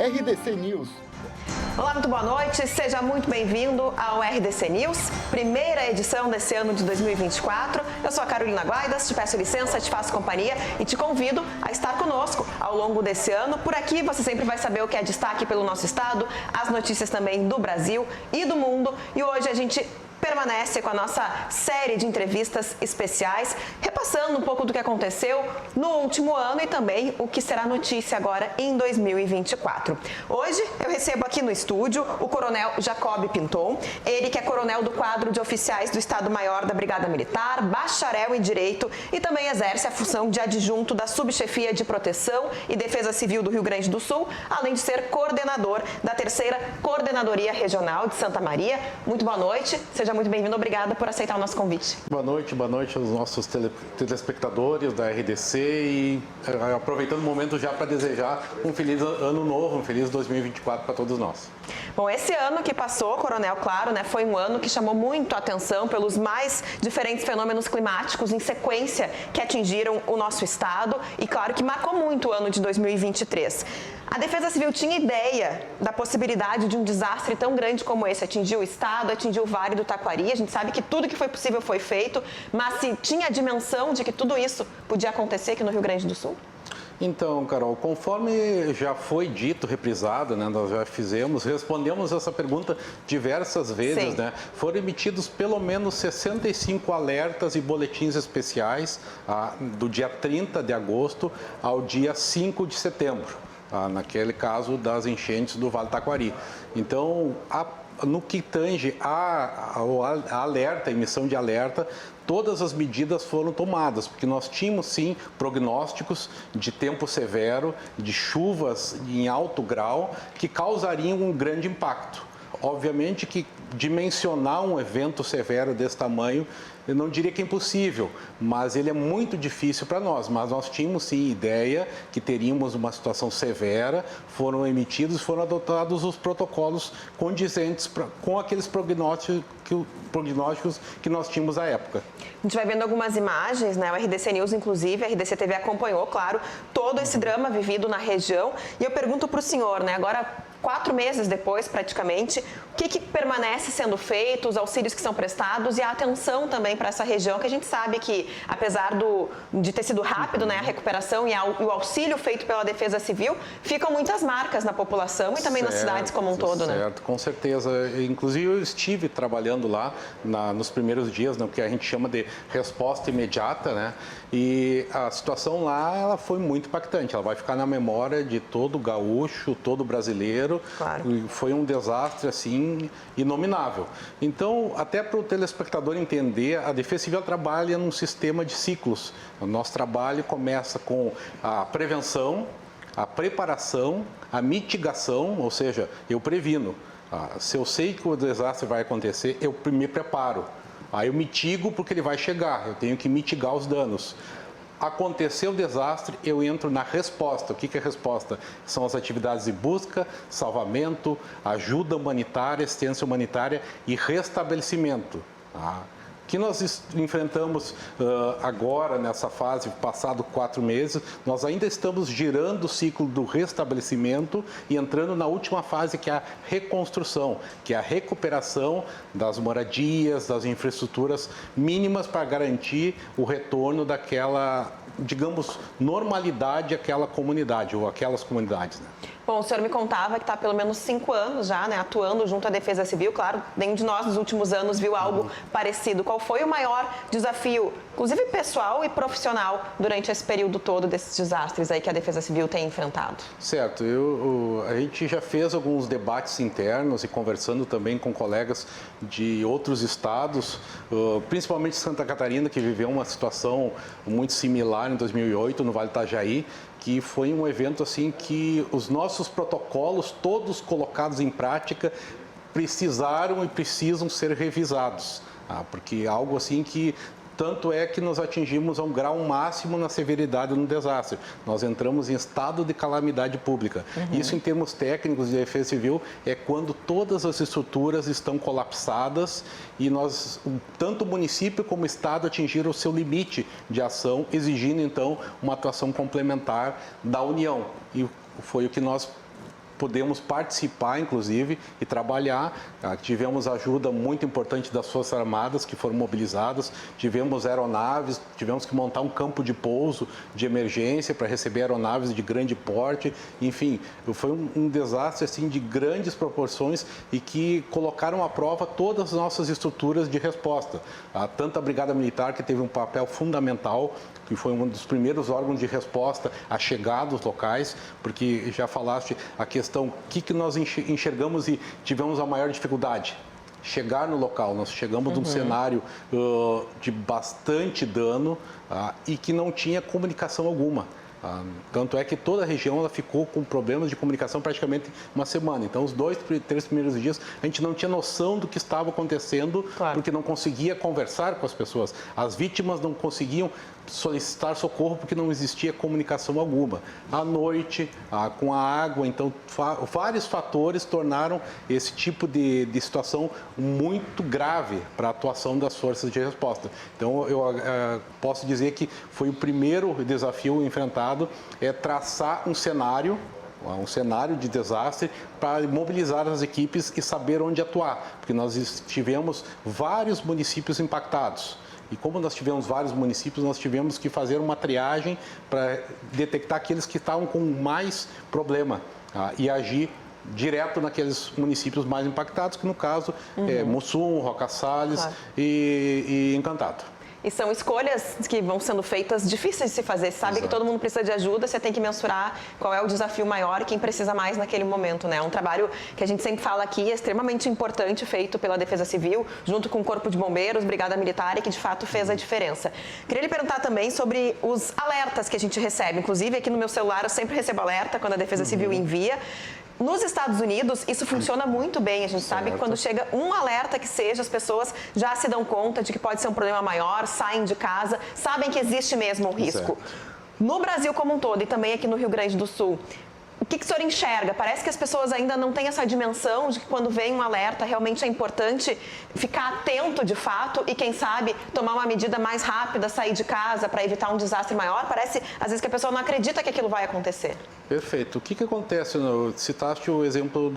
RDC News. Olá, muito boa noite, seja muito bem-vindo ao RDC News, primeira edição desse ano de 2024. Eu sou a Carolina Guaidas, te peço licença, te faço companhia e te convido a estar conosco ao longo desse ano. Por aqui você sempre vai saber o que é destaque pelo nosso estado, as notícias também do Brasil e do mundo. E hoje a gente permanece com a nossa série de entrevistas especiais, repassando um pouco do que aconteceu no último ano e também o que será notícia agora em 2024. Hoje eu recebo aqui no estúdio o Coronel Jacob Pinton, ele que é coronel do quadro de oficiais do Estado-Maior da Brigada Militar, bacharel em Direito e também exerce a função de adjunto da Subchefia de Proteção e Defesa Civil do Rio Grande do Sul, além de ser coordenador da 3ª Coordenadoria Regional de Santa Maria. Muito boa noite, seja muito bem-vindo, obrigada por aceitar o nosso convite. Boa noite aos nossos telespectadores da RDC e aproveitando o momento já para desejar um feliz ano novo, um feliz 2024 para todos nós. Bom, esse ano que passou, Coronel, claro, né, foi um ano que chamou muito a atenção pelos mais diferentes fenômenos climáticos em sequência que atingiram o nosso estado e, claro, que marcou muito o ano de 2023. A Defesa Civil tinha ideia da possibilidade de um desastre tão grande como esse atingir o estado, atingir o Vale do Taquari. A gente sabe que tudo que foi possível foi feito, mas se tinha a dimensão de que tudo isso podia acontecer aqui no Rio Grande do Sul? Então, Carol, conforme já foi dito, reprisado, né, nós já respondemos essa pergunta diversas vezes, né? Foram emitidos pelo menos 65 alertas e boletins especiais do dia 30 de agosto ao dia 5 de setembro, naquele caso das enchentes do Vale do Taquari. Então, no que tange a alerta, a emissão de alerta, todas as medidas foram tomadas, porque nós tínhamos sim prognósticos de tempo severo, de chuvas em alto grau, que causariam um grande impacto. Obviamente que dimensionar um evento severo desse tamanho, eu não diria que é impossível, mas ele é muito difícil para nós. Mas nós tínhamos sim ideia que teríamos uma situação severa, foram adotados os protocolos condizentes com aqueles prognósticos que nós tínhamos à época. A gente vai vendo algumas imagens, né? O RDC News, inclusive, a RDC TV acompanhou, claro, todo esse drama vivido na região. E eu pergunto para o senhor, né? Agora, 4 meses depois, praticamente, o que permanece sendo feito, os auxílios que são prestados e a atenção também para essa região, que a gente sabe que, apesar de ter sido rápido, né, a recuperação e o auxílio feito pela Defesa Civil, ficam muitas marcas na população e também nas cidades como um todo, né? Certo, com certeza. Inclusive, eu estive trabalhando lá nos primeiros dias, no que a gente chama de resposta imediata, né? E a situação lá, ela foi muito impactante. Ela vai ficar na memória de todo gaúcho, todo brasileiro. Claro. E foi um desastre, assim, inominável. Então, até para o telespectador entender, a Defesa Civil trabalha num sistema de ciclos. O nosso trabalho começa com a prevenção, a preparação, a mitigação, ou seja, eu previno. Se eu sei que o desastre vai acontecer, eu me preparo. Aí eu mitigo porque ele vai chegar, eu tenho que mitigar os danos. Aconteceu o desastre, eu entro na resposta. O que é resposta? São as atividades de busca, salvamento, ajuda humanitária, assistência humanitária e restabelecimento. Que nós enfrentamos agora, nessa fase, passado 4 meses, nós ainda estamos girando o ciclo do restabelecimento e entrando na última fase, que é a reconstrução, que é a recuperação das moradias, das infraestruturas mínimas para garantir o retorno daquela, digamos, normalidade àquela comunidade ou aquelas comunidades, né? Bom, o senhor me contava que está há pelo menos 5 anos já, né, atuando junto à Defesa Civil. Claro, nenhum de nós nos últimos anos viu algo parecido. Qual foi o maior desafio, inclusive pessoal e profissional, durante esse período todo desses desastres aí que a Defesa Civil tem enfrentado? Certo, a gente já fez alguns debates internos e conversando também com colegas de outros estados, principalmente Santa Catarina, que viveu uma situação muito similar em 2008 no Vale do Itajaí, que foi um evento assim que os nossos protocolos, todos colocados em prática, precisaram e precisam ser revisados, porque é algo assim que tanto é que nós atingimos um grau máximo na severidade no desastre. Nós entramos em estado de calamidade pública. Isso, em termos técnicos de defesa civil, é quando todas as estruturas estão colapsadas e nós, tanto o município como o estado, atingiram o seu limite de ação, exigindo, então, uma atuação complementar da União. E foi o que nós pudemos participar, inclusive, e trabalhar. Tivemos ajuda muito importante das Forças Armadas, que foram mobilizadas, tivemos aeronaves, tivemos que montar um campo de pouso de emergência para receber aeronaves de grande porte. Enfim, foi um desastre assim, de grandes proporções e que colocaram à prova todas as nossas estruturas de resposta. Tanto a Brigada Militar, que teve um papel fundamental, que foi um dos primeiros órgãos de resposta a chegar dos locais, porque já falaste a questão, o que nós enxergamos e tivemos a maior dificuldade? Chegar no local. Nós chegamos num cenário de bastante dano e que não tinha comunicação alguma. Tanto é que toda a região ela ficou com problemas de comunicação praticamente uma semana. Então, os 2, 3 primeiros dias, a gente não tinha noção do que estava acontecendo, claro, porque não conseguia conversar com as pessoas. As vítimas não conseguiam solicitar socorro porque não existia comunicação alguma. À noite, com a água, então, vários fatores tornaram esse tipo de situação muito grave para a atuação das forças de resposta. Então, eu posso dizer que foi o primeiro desafio enfrentado, é traçar um cenário de desastre para mobilizar as equipes e saber onde atuar, porque nós tivemos vários municípios impactados. E como nós tivemos vários municípios, nós tivemos que fazer uma triagem para detectar aqueles que estavam com mais problema e agir direto naqueles municípios mais impactados, que no caso é Mussum, Roca Salles, claro, e Encantado. E são escolhas que vão sendo feitas difíceis de se fazer. Você sabe, exato, que todo mundo precisa de ajuda, você tem que mensurar qual é o desafio maior e quem precisa mais naquele momento, né? É um trabalho que a gente sempre fala aqui, é extremamente importante, feito pela Defesa Civil, junto com o Corpo de Bombeiros, Brigada Militar, e que de fato fez a diferença. Queria lhe perguntar também sobre os alertas que a gente recebe. Inclusive, aqui no meu celular eu sempre recebo alerta quando a Defesa Civil envia. Nos Estados Unidos, isso funciona muito bem. A gente sabe que quando chega um alerta que seja, as pessoas já se dão conta de que pode ser um problema maior, saem de casa, sabem que existe mesmo um risco. No Brasil como um todo e também aqui no Rio Grande do Sul, o que o senhor enxerga? Parece que as pessoas ainda não têm essa dimensão de que quando vem um alerta, realmente é importante ficar atento de fato e, quem sabe, tomar uma medida mais rápida, sair de casa para evitar um desastre maior. Parece, às vezes, que a pessoa não acredita que aquilo vai acontecer. Perfeito. O que acontece? Citaste o exemplo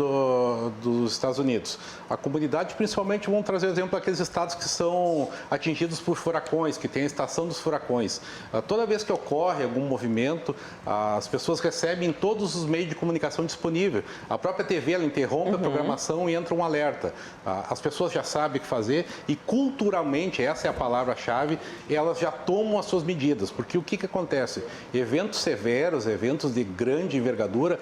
dos Estados Unidos. A comunidade, principalmente, vamos trazer o exemplo daqueles estados que são atingidos por furacões, que tem a estação dos furacões. Toda vez que ocorre algum movimento, as pessoas recebem todos os meios de comunicação disponível. A própria TV, ela interrompe a programação e entra um alerta. As pessoas já sabem o que fazer e, culturalmente, essa é a palavra-chave, elas já tomam as suas medidas. Porque o que acontece? Eventos severos, eventos de grande envergadura,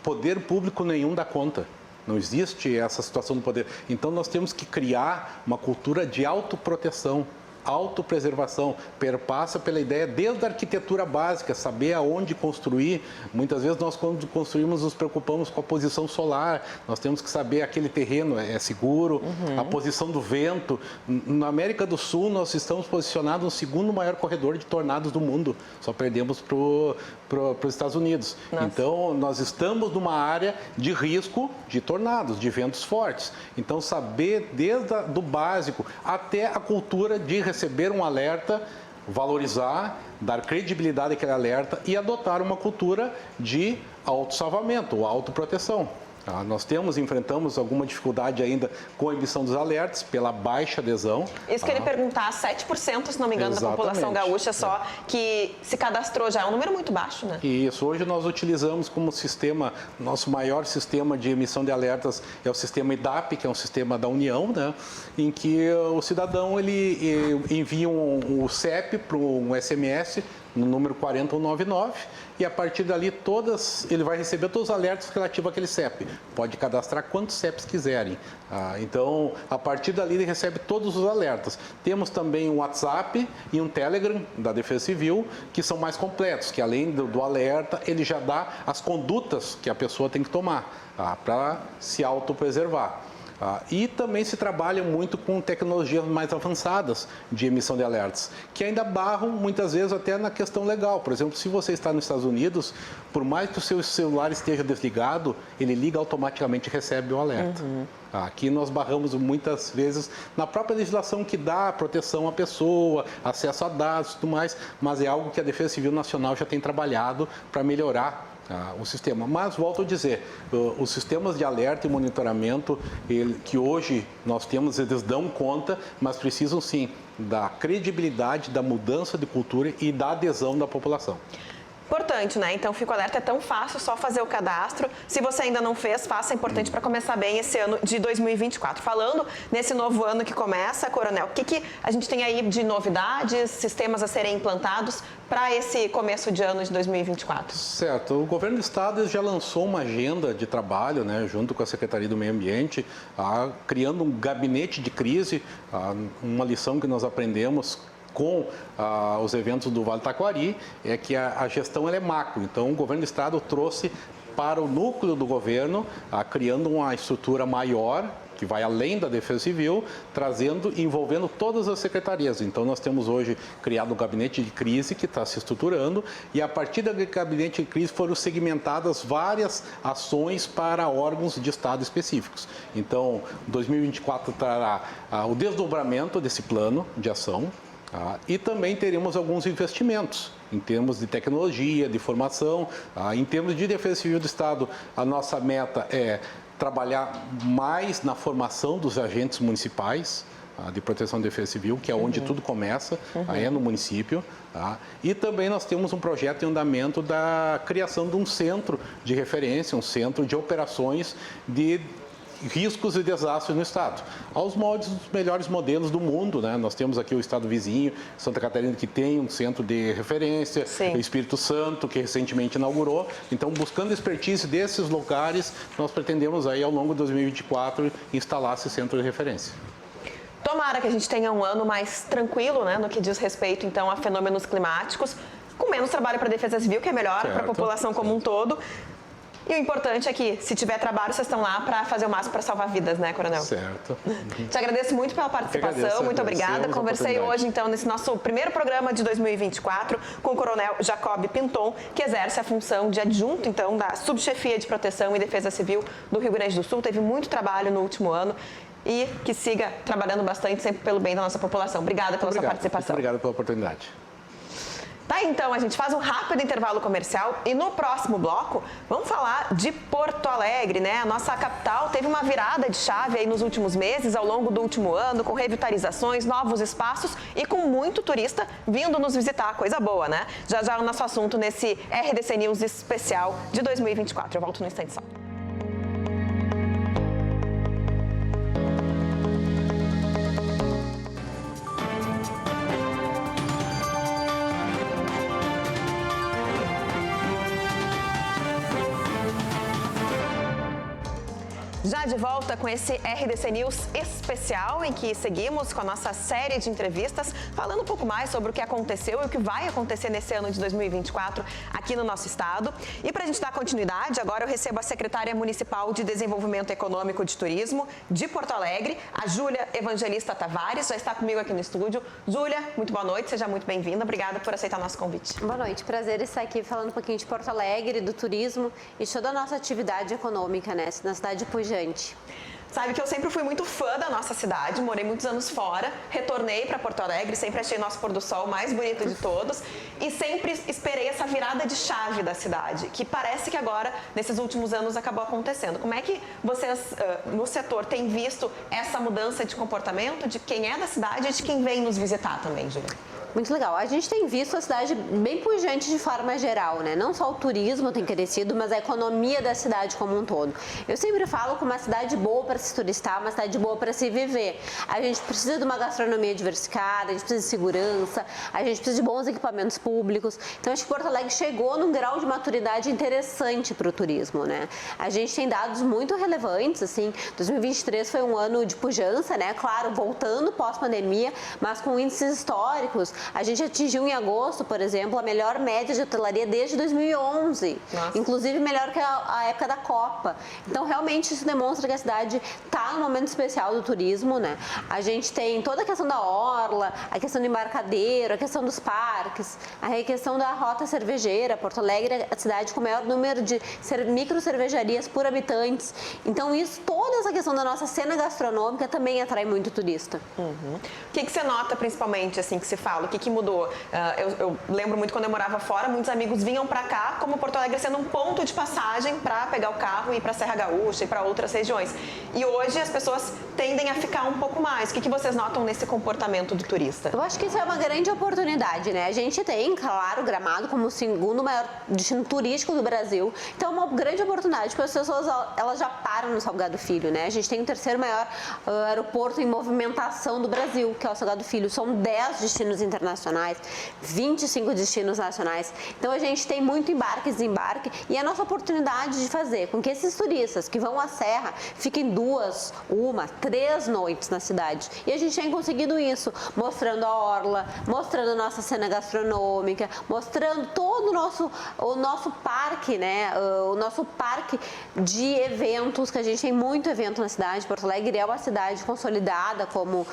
poder público nenhum dá conta. Não existe essa situação do poder. Então, nós temos que criar uma cultura de autoproteção. Autopreservação perpassa pela ideia desde a arquitetura básica, saber aonde construir. Muitas vezes nós, quando construímos, nos preocupamos com a posição solar. Nós temos que saber aquele terreno é seguro, a posição do vento. Na América do Sul, nós estamos posicionados no segundo maior corredor de tornados do mundo. Só perdemos para os Estados Unidos. Nossa. Então, nós estamos numa área de risco de tornados, de ventos fortes. Então, saber desde do básico até a cultura de receber um alerta, valorizar, dar credibilidade àquele alerta e adotar uma cultura de autossalvamento ou autoproteção. Nós enfrentamos alguma dificuldade ainda com a emissão dos alertas, pela baixa adesão. Isso que eu ia perguntar, 7%, se não me engano, da população gaúcha só que se cadastrou já, é um número muito baixo, né? Isso, hoje nós utilizamos como sistema, nosso maior sistema de emissão de alertas é o sistema IDAP, que é um sistema da União, né? Em que o cidadão ele envia o CEP para um SMS, no número 4099, e a partir dali ele vai receber todos os alertas relativos àquele CEP. Pode cadastrar quantos CEPs quiserem. Então, a partir dali ele recebe todos os alertas. Temos também um WhatsApp e um Telegram da Defesa Civil, que são mais completos, que além do alerta, ele já dá as condutas que a pessoa tem que tomar para se autopreservar. E também se trabalha muito com tecnologias mais avançadas de emissão de alertas, que ainda barram muitas vezes até na questão legal. Por exemplo, se você está nos Estados Unidos, por mais que o seu celular esteja desligado, ele liga automaticamente e recebe o alerta. Aqui nós barramos muitas vezes na própria legislação que dá proteção à pessoa, acesso a dados e tudo mais, mas é algo que a Defesa Civil Nacional já tem trabalhado para melhorar o sistema. Mas, volto a dizer, os sistemas de alerta e monitoramento que hoje nós temos, eles dão conta, mas precisam sim da credibilidade, da mudança de cultura e da adesão da população. Importante, né? Então, Fico Alerta é tão fácil só fazer o cadastro. Se você ainda não fez, faça. É importante para começar bem esse ano de 2024. Falando nesse novo ano que começa, Coronel, o que a gente tem aí de novidades, sistemas a serem implantados para esse começo de ano de 2024? Certo. O governo do estado já lançou uma agenda de trabalho, né, junto com a Secretaria do Meio Ambiente, criando um gabinete de crise, uma lição que nós aprendemos com os eventos do Vale do Taquari, é que a gestão ela é macro. Então, o governo do estado trouxe para o núcleo do governo, criando uma estrutura maior, que vai além da Defesa Civil, trazendo e envolvendo todas as secretarias. Então, nós temos hoje criado um gabinete de crise que está se estruturando e, a partir do gabinete de crise, foram segmentadas várias ações para órgãos de Estado específicos. Então, 2024 trará o desdobramento desse plano de ação, e também teremos alguns investimentos em termos de tecnologia, de formação. Em termos de Defesa Civil do Estado, a nossa meta é trabalhar mais na formação dos agentes municipais de proteção e defesa civil, que é onde tudo começa, é no município. E também nós temos um projeto em andamento da criação de um centro de referência, um centro de operações de riscos e desastres no estado, aos moldes dos melhores modelos do mundo, né? Nós temos aqui o estado vizinho, Santa Catarina, que tem um centro de referência, o Espírito Santo, que recentemente inaugurou. Então, buscando expertise desses lugares, nós pretendemos aí ao longo de 2024 instalar esse centro de referência. Tomara que a gente tenha um ano mais tranquilo, né, no que diz respeito então a fenômenos climáticos, com menos trabalho para a Defesa Civil, que é melhor para a população como um todo. E o importante é que, se tiver trabalho, vocês estão lá para fazer o máximo para salvar vidas, né, Coronel? Certo. Te agradeço muito pela participação, muito obrigada. Conversei hoje, então, nesse nosso primeiro programa de 2024 com o Coronel Jacob Pinton, que exerce a função de adjunto, então, da Subchefia de Proteção e Defesa Civil do Rio Grande do Sul. Teve muito trabalho no último ano e que siga trabalhando bastante, sempre pelo bem da nossa população. Obrigada pela sua participação. Obrigado pela oportunidade. Tá, então, a gente faz um rápido intervalo comercial e no próximo bloco vamos falar de Porto Alegre, né? A nossa capital teve uma virada de chave aí nos últimos meses, ao longo do último ano, com revitalizações, novos espaços e com muito turista vindo nos visitar, coisa boa, né? Já já o nosso assunto nesse RDC News especial de 2024. Eu volto no instante só. Já de volta com esse RDC News especial, em que seguimos com a nossa série de entrevistas, falando um pouco mais sobre o que aconteceu e o que vai acontecer nesse ano de 2024 aqui no nosso estado. E para a gente dar continuidade, agora eu recebo a secretária municipal de Desenvolvimento Econômico de Turismo de Porto Alegre, a Júlia Evangelista Tavares, já está comigo aqui no estúdio. Júlia, muito boa noite, seja muito bem-vinda, obrigada por aceitar nosso convite. Boa noite, prazer estar aqui falando um pouquinho de Porto Alegre, do turismo e toda a nossa atividade econômica, né, na cidade pujante. Sabe que eu sempre fui muito fã da nossa cidade, morei muitos anos fora, retornei para Porto Alegre, sempre achei nosso pôr do sol mais bonito de todos e sempre esperei essa virada de chave da cidade, que parece que agora, nesses últimos anos, acabou acontecendo. Como é que vocês, no setor, têm visto essa mudança de comportamento de quem é da cidade e de quem vem nos visitar também, Júlia? Muito legal. A gente tem visto a cidade bem pujante de forma geral, né? Não só o turismo tem crescido, mas a economia da cidade como um todo. Eu sempre falo que uma cidade boa para se turistar, uma cidade boa para se viver. A gente precisa de uma gastronomia diversificada, a gente precisa de segurança, a gente precisa de bons equipamentos públicos. Então, acho que Porto Alegre chegou num grau de maturidade interessante para o turismo, né? A gente tem dados muito relevantes, assim, 2023 foi um ano de pujança, né? Claro, voltando pós-pandemia, mas com índices históricos. A gente atingiu em agosto, por exemplo, a melhor média de hotelaria desde 2011. Nossa. Inclusive melhor que a época da Copa. Então, realmente, isso demonstra que a cidade está no momento especial do turismo, né? A gente tem toda a questão da orla, a questão do embarcadeiro, a questão dos parques, a questão da rota cervejeira. Porto Alegre é a cidade com o maior número de micro cervejarias por habitantes. Então, isso, toda essa questão da nossa cena gastronômica também atrai muito turista. O que você nota, principalmente, assim, que se fala? que mudou? Eu lembro muito quando eu morava fora, muitos amigos vinham para cá, como Porto Alegre sendo um ponto de passagem para pegar o carro e ir para a Serra Gaúcha e para outras regiões. E hoje as pessoas tendem a ficar um pouco mais. O que vocês notam nesse comportamento do turista? Eu acho que isso é uma grande oportunidade, né? A gente tem, claro, Gramado como o segundo maior destino turístico do Brasil. Então, é uma grande oportunidade, porque as pessoas, elas já param no Salgado Filho, né? A gente tem o terceiro maior aeroporto em movimentação do Brasil, que é o Salgado Filho. São 10 destinos internacionais, 25 destinos nacionais. Então, a gente tem muito embarque e desembarque e é a nossa oportunidade de fazer com que esses turistas que vão à Serra fiquem 2, 3 noites na cidade. E a gente tem conseguido isso, mostrando a orla, mostrando a nossa cena gastronômica, mostrando todo o nosso parque, né? O nosso parque de eventos, que a gente tem muito evento na cidade. Porto Alegre é uma cidade consolidada como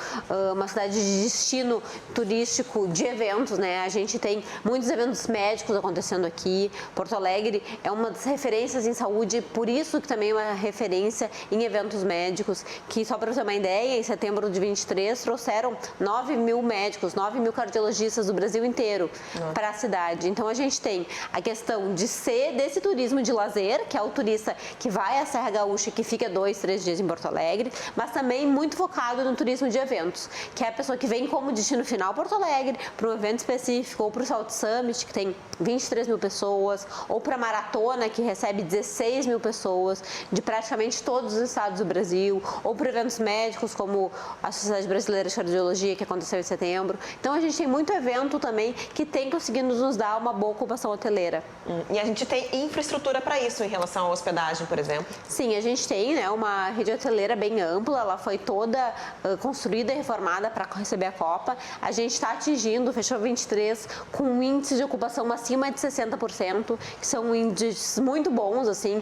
uma cidade de destino turístico de eventos, né? A gente tem muitos eventos médicos acontecendo aqui. Porto Alegre é uma das referências em saúde, por isso que também é uma referência em eventos médicos, que só para você ter uma ideia, em setembro de 23 trouxeram 9 mil médicos, 9 mil cardiologistas do Brasil inteiro para a cidade. Então a gente tem a questão de ser desse turismo de lazer, que é o turista que vai à Serra Gaúcha, que fica 2, 3 dias em Porto Alegre, mas também muito focado no turismo de eventos, que é a pessoa que vem como destino final Porto Alegre, para um evento específico, ou para o Salt Summit, que tem 23 mil pessoas, ou para a Maratona, que recebe 16 mil pessoas, de praticamente todos os estados do Brasil, ou para eventos médicos, como a Sociedade Brasileira de Cardiologia, que aconteceu em setembro. Então, a gente tem muito evento também que tem conseguido nos dar uma boa ocupação hoteleira. E a gente tem infraestrutura para isso em relação à hospedagem, por exemplo? Sim, a gente tem, né, uma rede hoteleira bem ampla, ela foi toda construída e reformada para receber a Copa. A gente está atingindo, fechou 23, com um índice de ocupação acima de 60%, que são índices muito bons, assim,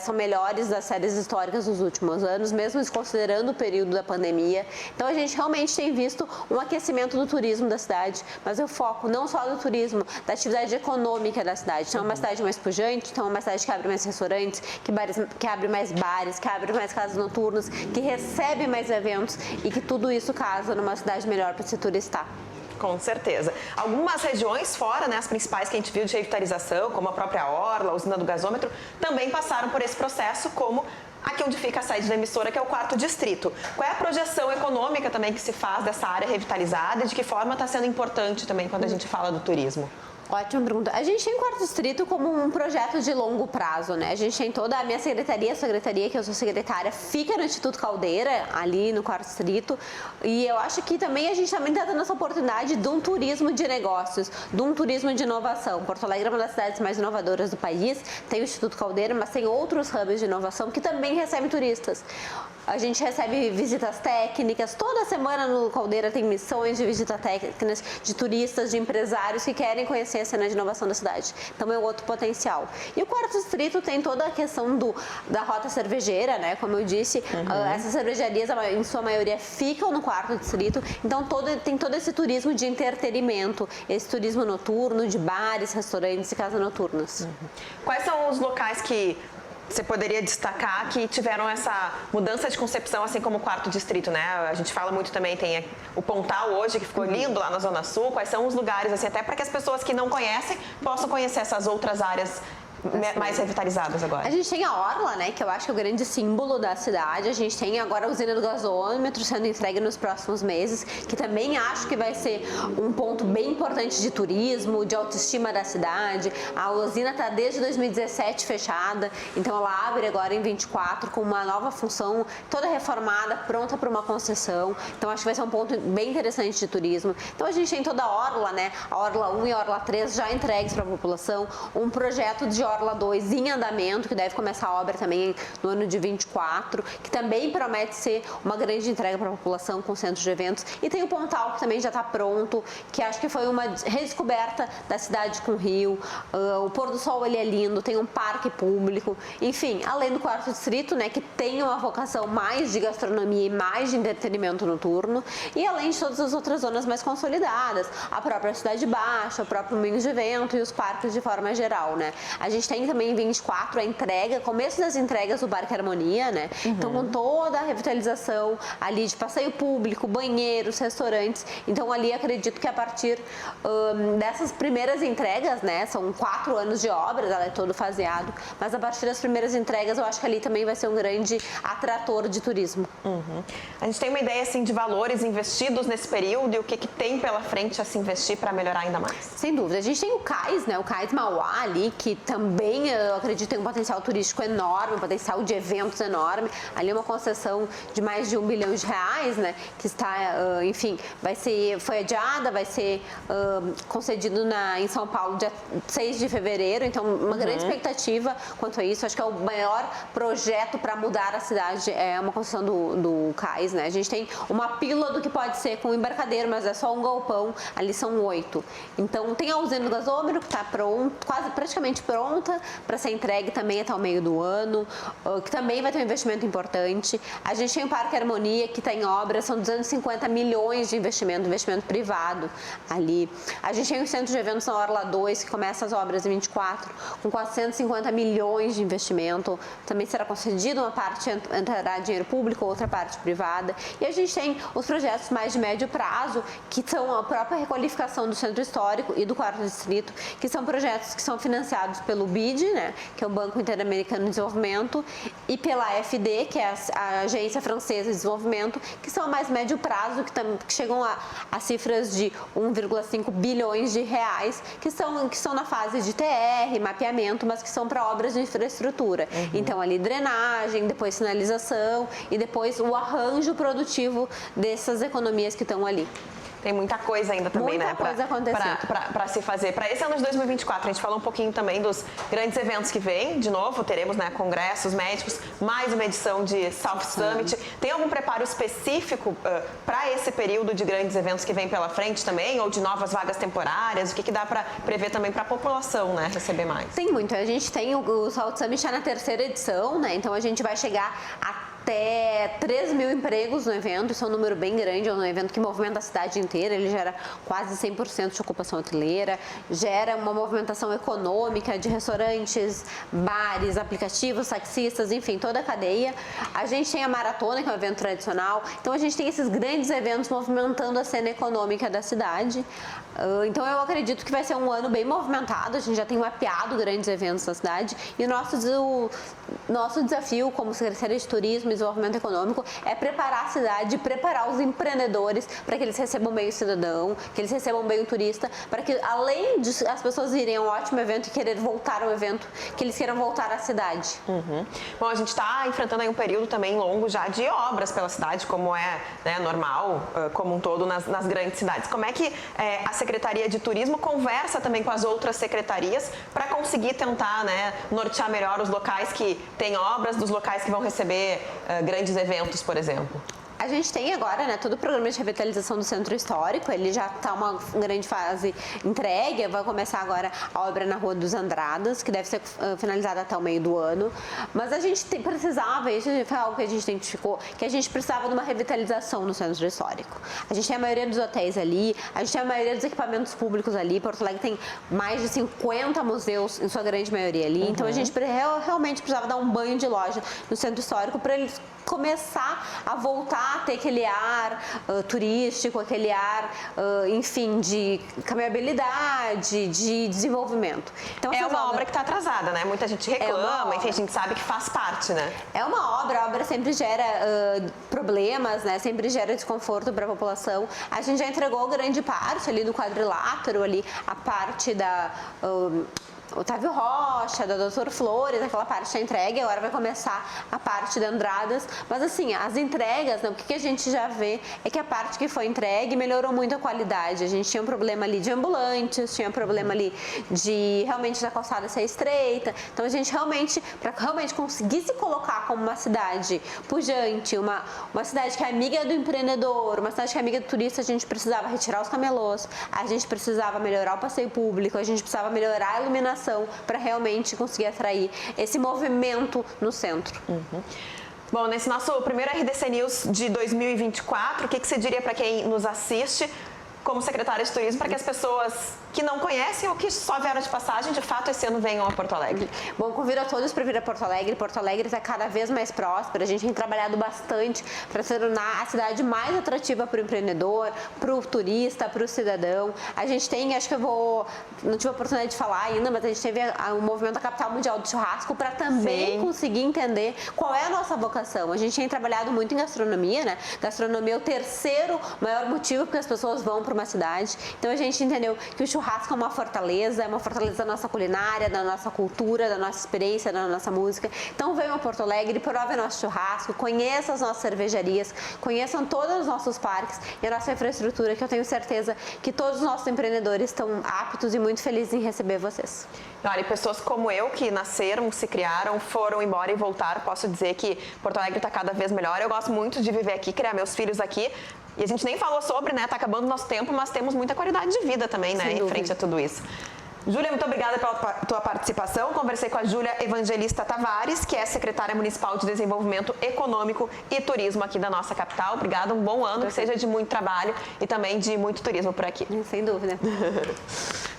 são melhores das séries históricas dos últimos anos, mesmo desconsiderando o período da pandemia. Então, a gente realmente tem visto um aquecimento do turismo da cidade, mas o foco não só do turismo, da atividade econômica da cidade. Então, é uma cidade mais pujante, então é uma cidade que abre mais restaurantes, que abre mais bares, que abre mais casas noturnas, que recebe mais eventos e que tudo isso casa numa cidade melhor para se turistar. Com certeza. Algumas regiões fora, né, as principais que a gente viu de revitalização, como a própria Orla, a usina do gasômetro, também passaram por esse processo, como aqui onde fica a sede da emissora, que é o 4º Distrito. Qual é a projeção econômica também que se faz dessa área revitalizada e de que forma está sendo importante também quando a gente fala do turismo? Ótima pergunta. A gente tem o 4º Distrito como um projeto de longo prazo, né? A gente tem toda a minha secretaria, que eu sou secretária, fica no Instituto Caldeira, ali no 4º Distrito. E eu acho que também a gente também está dando essa oportunidade de um turismo de negócios, de um turismo de inovação. Porto Alegre é uma das cidades mais inovadoras do país, tem o Instituto Caldeira, mas tem outros hubs de inovação que também recebem turistas. A gente recebe visitas técnicas, toda semana no Caldeira tem missões de visitas técnicas de turistas, de empresários que querem conhecer a cena de inovação da cidade. Então é outro potencial. E o 4º Distrito tem toda a questão da rota cervejeira, né? Como eu disse, essas cervejarias, em sua maioria, ficam no 4º Distrito. Então tem todo esse turismo de entretenimento, esse turismo noturno, de bares, restaurantes e casas noturnas. Quais são os locais que você poderia destacar que tiveram essa mudança de concepção, assim como o 4º Distrito, né? A gente fala muito também, tem o Pontal hoje, que ficou lindo lá na Zona Sul. Quais são os lugares, assim, até para que as pessoas que não conhecem possam conhecer essas outras áreas mais revitalizadas agora? A gente tem a Orla, né, que eu acho que é o grande símbolo da cidade. A gente tem agora a usina do gasômetro sendo entregue nos próximos meses, que também acho que vai ser um ponto bem importante de turismo, de autoestima da cidade. A usina está desde 2017 fechada, então ela abre agora em 24 com uma nova função, toda reformada, pronta para uma concessão. Então acho que vai ser um ponto bem interessante de turismo. Então a gente tem toda a Orla, né, a Orla 1 e a Orla 3 já entregues para a população, um projeto de Orla 2 em andamento, que deve começar a obra também no ano de 24, que também promete ser uma grande entrega para a população com centros de eventos. E tem o Pontal, que também já está pronto, que acho que foi uma redescoberta da cidade com o rio. O pôr do sol ele é lindo, tem um parque público. Enfim, além do 4º Distrito, né, que tem uma vocação mais de gastronomia e mais de entretenimento noturno. E além de todas as outras zonas mais consolidadas, a própria Cidade Baixa, o próprio Moinhos de Vento e os parques de forma geral, né? A gente gente tem também em 24 a entrega, começo das entregas do Parque Harmonia, né? Então, com toda a revitalização ali de passeio público, banheiros, restaurantes. Então, ali acredito que a partir dessas primeiras entregas, né? São 4 anos de obras, ela é todo faseado, mas a partir das primeiras entregas, eu acho que ali também vai ser um grande atrator de turismo. A gente tem uma ideia, assim, de valores investidos nesse período e o que tem pela frente a se investir para melhorar ainda mais? Sem dúvida. A gente tem o Cais, né? O Cais Mauá ali, que também, eu acredito, tem um potencial turístico enorme, um potencial de eventos enorme. Ali é uma concessão de mais de R$1 bilhão, né? Que está, enfim, foi adiada, vai ser concedido em São Paulo dia 6 de fevereiro. Então, uma grande expectativa quanto a isso. Acho que é o maior projeto para mudar a cidade, é uma concessão do Cais, né? A gente tem uma pílula do que pode ser com o embarcadeiro, mas é só um galpão. Ali são 8. Então, tem a usina do gasômetro, que está praticamente pronta para ser entregue também até o meio do ano, que também vai ter um investimento importante. A gente tem o Parque Harmonia, que está em obra, são 250 milhões de investimento privado ali. A gente tem o Centro de Eventos na Orla 2, que começa as obras em 24, com 450 milhões de investimento. Também será concedido, uma parte entrará dinheiro público, outra parte privada. E a gente tem os projetos mais de médio prazo, que são a própria requalificação do Centro Histórico e do 4º Distrito, que são projetos que são financiados pelo BID, né, que é o Banco Interamericano de Desenvolvimento, e pela AFD, que é a Agência Francesa de Desenvolvimento, que são mais médio prazo, que chegam a cifras de 1,5 bilhões de reais, que são na fase de TR, mapeamento, mas que são para obras de infraestrutura. Então, ali drenagem, depois sinalização e depois o arranjo produtivo dessas economias que estão ali. Tem muita coisa ainda também, muita coisa para se fazer. Para esse ano de 2024, a gente falou um pouquinho também dos grandes eventos que vêm. De novo, teremos, né, congressos médicos, mais uma edição de South Summit. Tem algum preparo específico para esse período de grandes eventos que vem pela frente também? Ou de novas vagas temporárias? O que dá para prever também para a população, né, receber mais? Tem muito. A gente tem o South Summit já na 3ª edição, né? Então, a gente vai chegar até 3 mil empregos no evento. Isso é um número bem grande, é um evento que movimenta a cidade inteira. Ele gera quase 100% de ocupação hoteleira, gera uma movimentação econômica de restaurantes, bares, aplicativos, taxistas, enfim, toda a cadeia. A gente tem a maratona, que é um evento tradicional. Então, a gente tem esses grandes eventos movimentando a cena econômica da cidade. Então, eu acredito que vai ser um ano bem movimentado. A gente já tem mapeado grandes eventos na cidade. E o nosso desafio como Secretaria de Turismo e Desenvolvimento Econômico é preparar a cidade, preparar os empreendedores para que eles recebam bem o cidadão, que eles recebam bem o turista, para que, além de as pessoas irem a um ótimo evento e querer voltar ao evento, que eles queiram voltar à cidade. Bom, a gente está enfrentando aí um período também longo já de obras pela cidade, como é, né, normal, como um todo, nas grandes cidades. Como é que a Secretaria de Turismo conversa também com as outras secretarias para conseguir tentar, né, nortear melhor os locais que têm obras dos locais que vão receber grandes eventos, por exemplo? A gente tem agora, né, todo o programa de revitalização do Centro Histórico, ele já está uma grande fase entregue, vai começar agora a obra na Rua dos Andradas, que deve ser finalizada até o meio do ano, mas a gente precisava, isso foi algo que a gente identificou, que a gente precisava de uma revitalização no Centro Histórico. A gente tem a maioria dos hotéis ali, a gente tem a maioria dos equipamentos públicos ali, Porto Alegre tem mais de 50 museus, em sua grande maioria ali, então a gente realmente precisava dar um banho de loja no Centro Histórico para eles começar a voltar a ter aquele ar turístico, aquele ar, enfim, de caminhabilidade, de desenvolvimento. Então, é uma obra que está atrasada, né? Muita gente reclama, enfim, a gente sabe que faz parte, né? É uma obra, a obra sempre gera problemas, né? Sempre gera desconforto para a população. A gente já entregou grande parte ali do quadrilátero, ali, a parte da Otávio Rocha, da Doutor Flores, aquela parte está entregue, agora vai começar a parte da Andradas. Mas assim, as entregas, né, o que a gente já vê é que a parte que foi entregue melhorou muito a qualidade. A gente tinha um problema ali de ambulantes, tinha um problema ali de realmente da calçada ser estreita. Então a gente realmente, para realmente conseguir se colocar como uma cidade pujante, uma cidade que é amiga do empreendedor, uma cidade que é amiga do turista, a gente precisava retirar os camelôs, a gente precisava melhorar o passeio público, a gente precisava melhorar a iluminação para realmente conseguir atrair esse movimento no centro. Bom, nesse nosso primeiro RDC News de 2024, o que você diria para quem nos assiste como secretária de turismo para que as pessoas que não conhecem ou que só vieram de passagem, de fato, esse ano venham a Porto Alegre? Bom, convido a todos para vir a Porto Alegre. Porto Alegre está cada vez mais próspera. A gente tem trabalhado bastante para se tornar a cidade mais atrativa para o empreendedor, para o turista, para o cidadão. A gente tem, acho que não tive a oportunidade de falar ainda, mas a gente teve o movimento da Capital Mundial do Churrasco para também conseguir entender qual é a nossa vocação. A gente tem trabalhado muito em gastronomia, né? Gastronomia é o terceiro maior motivo porque as pessoas vão para uma cidade. Então a gente entendeu que o churrasco é uma fortaleza da nossa culinária, da nossa cultura, da nossa experiência, da nossa música. Então venham a Porto Alegre, provem nosso churrasco, conheçam as nossas cervejarias, conheçam todos os nossos parques e a nossa infraestrutura, que eu tenho certeza que todos os nossos empreendedores estão aptos e muito felizes em receber vocês. Olha, e pessoas como eu, que nasceram, se criaram, foram embora e voltaram, posso dizer que Porto Alegre está cada vez melhor. Eu gosto muito de viver aqui, criar meus filhos aqui. E a gente nem falou sobre, né? Tá acabando o nosso tempo, mas temos muita qualidade de vida também, né? Em frente a tudo isso. Júlia, muito obrigada pela tua participação. Conversei com a Júlia Evangelista Tavares, que é secretária municipal de Desenvolvimento Econômico e Turismo aqui da nossa capital. Obrigada, um bom ano, que seja de muito trabalho e também de muito turismo por aqui. Sem dúvida.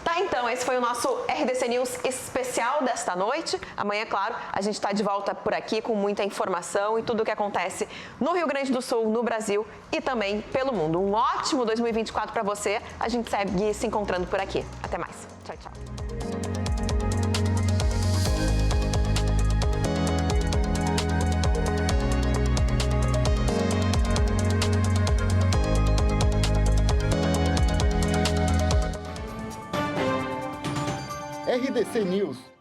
Tá, então, esse foi o nosso RDC News especial desta noite. Amanhã, claro, a gente está de volta por aqui com muita informação e tudo o que acontece no Rio Grande do Sul, no Brasil e também pelo mundo. Um ótimo 2024 para você. A gente segue se encontrando por aqui. Até mais. Tchau, tchau. RDC News